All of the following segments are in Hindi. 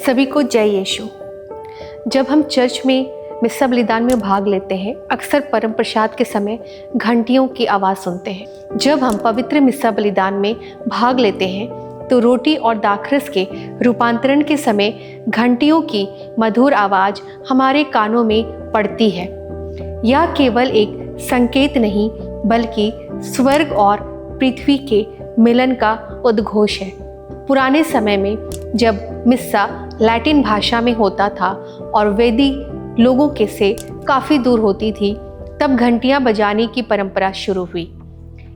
सभी को जय यीशु। जब हम चर्च में मिस्सा बलिदान में भाग लेते हैं, अक्सर परम प्रसाद के समय घंटियों की आवाज़ सुनते हैं। जब हम पवित्र मिस्सा बलिदान में भाग लेते हैं तो रोटी और दाखरस के रूपांतरण के समय घंटियों की मधुर आवाज़ हमारे कानों में पड़ती है। यह केवल एक संकेत नहीं बल्कि स्वर्ग और पृथ्वी के मिलन का उद्घोष है। पुराने समय में जब मिस्सा लैटिन भाषा में होता था और वेदी लोगों के से काफ़ी दूर होती थी, तब घंटियां बजाने की परंपरा शुरू हुई।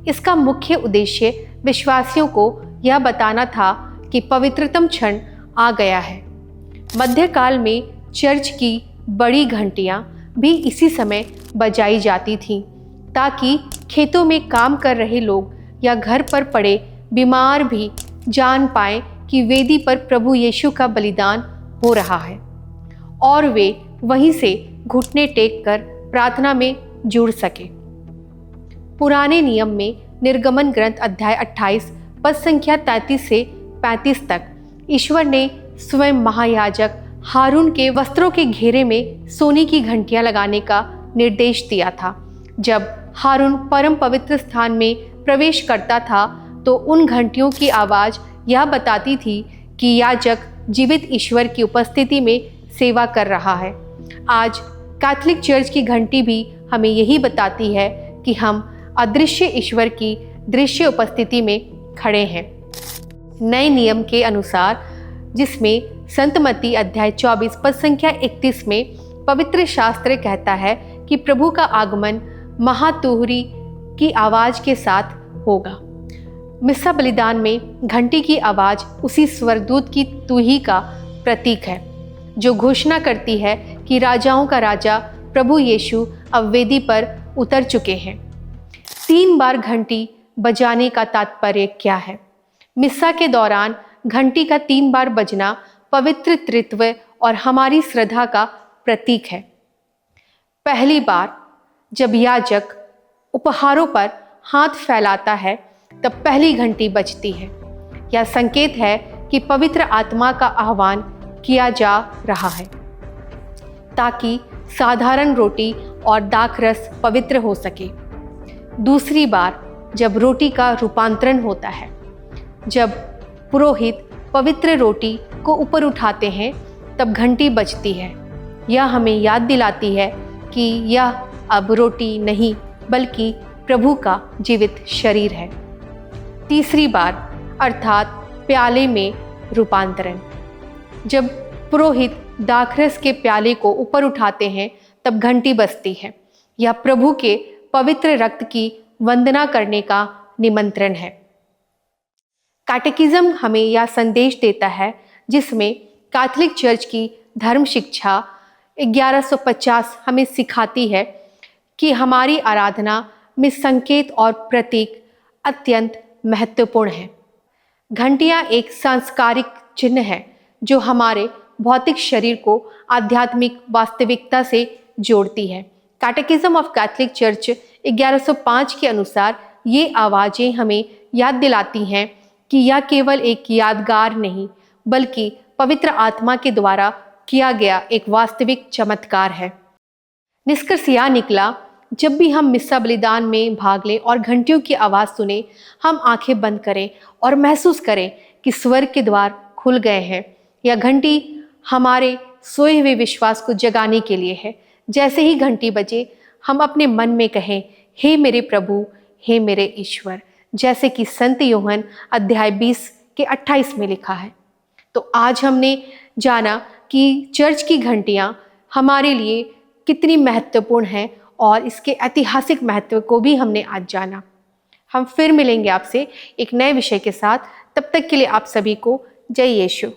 इसका मुख्य उद्देश्य विश्वासियों को यह बताना था कि पवित्रतम क्षण आ गया है। मध्यकाल में चर्च की बड़ी घंटियां भी इसी समय बजाई जाती थीं, ताकि खेतों में काम कर रहे लोग या घर पर पड़े बीमार भी जान पाएं कि वेदी पर प्रभु यीशु का बलिदान हो रहा है और वे वहीं से घुटने टेक कर प्रार्थना में जुड़ सके। पुराने नियम में निर्गमन ग्रंथ अध्याय 28 पद संख्या 33 से 35 तक ईश्वर ने स्वयं महायाजक हारून के वस्त्रों के घेरे में सोने की घंटियां लगाने का निर्देश दिया था। जब हारून परम पवित्र स्थान में प्रवेश करता था तो उन घंटियों की आवाज़ यह बताती थी कि याजक जीवित ईश्वर की उपस्थिति में सेवा कर रहा है। आज कैथोलिक चर्च की घंटी भी हमें यही बताती है कि हम अदृश्य ईश्वर की दृश्य उपस्थिति में खड़े हैं। नए नियम के अनुसार, जिसमें संत मत्ती अध्याय 24 पद संख्या 31 में पवित्र शास्त्र कहता है कि प्रभु का आगमन महातुहरी की आवाज़ के साथ होगा। मिस्सा बलिदान में घंटी की आवाज़ उसी स्वर्गदूत की तुही का प्रतीक है, जो घोषणा करती है कि राजाओं का राजा प्रभु यीशु अब वेदी पर उतर चुके हैं। 3 बार घंटी बजाने का तात्पर्य क्या है? मिस्सा के दौरान घंटी का 3 बार बजना पवित्र त्रित्व और हमारी श्रद्धा का प्रतीक है। पहली बार जब याजक उपहारों पर हाथ फैलाता है तब पहली घंटी बजती है। यह संकेत है कि पवित्र आत्मा का आह्वान किया जा रहा है, ताकि साधारण रोटी और दाखरस पवित्र हो सके। दूसरी बार जब रोटी का रूपांतरण होता है, जब पुरोहित पवित्र रोटी को ऊपर उठाते हैं, तब घंटी बजती है। यह हमें याद दिलाती है कि यह अब रोटी नहीं बल्कि प्रभु का जीवित शरीर है। तीसरी बार अर्थात प्याले में रूपांतरण, जब पुरोहित दाखरस के प्याले को ऊपर उठाते हैं तब घंटी बजती है। यह प्रभु के पवित्र रक्त की वंदना करने का निमंत्रण है। कैटेकिज्म हमें यह संदेश देता है, जिसमें कैथोलिक चर्च की धर्म शिक्षा 1150 हमें सिखाती है कि हमारी आराधना में संकेत और प्रतीक अत्यंत महत्वपूर्ण है। घंटियां एक सांस्कारिक चिन्ह है जो हमारे भौतिक शरीर को आध्यात्मिक वास्तविकता से जोड़ती है। कैटेकिज्म ऑफ कैथोलिक चर्च 1105 के अनुसार ये आवाज़ें हमें याद दिलाती हैं कि यह केवल एक यादगार नहीं बल्कि पवित्र आत्मा के द्वारा किया गया एक वास्तविक चमत्कार है। निष्कर्ष यह निकला, जब भी हम मिस्सा बलिदान में भाग लें और घंटियों की आवाज़ सुने, हम आंखें बंद करें और महसूस करें कि स्वर्ग के द्वार खुल गए हैं। यह घंटी हमारे सोए हुए विश्वास को जगाने के लिए है। जैसे ही घंटी बजे, हम अपने मन में कहें, हे मेरे प्रभु, हे मेरे ईश्वर, जैसे कि संत यूहन्ना अध्याय 20 के 28 में लिखा है। तो आज हमने जाना कि चर्च की घंटियाँ हमारे लिए कितनी महत्वपूर्ण हैं और इसके ऐतिहासिक महत्व को भी हमने आज जाना। हम फिर मिलेंगे आपसे एक नए विषय के साथ। तब तक के लिए आप सभी को जय यीशु।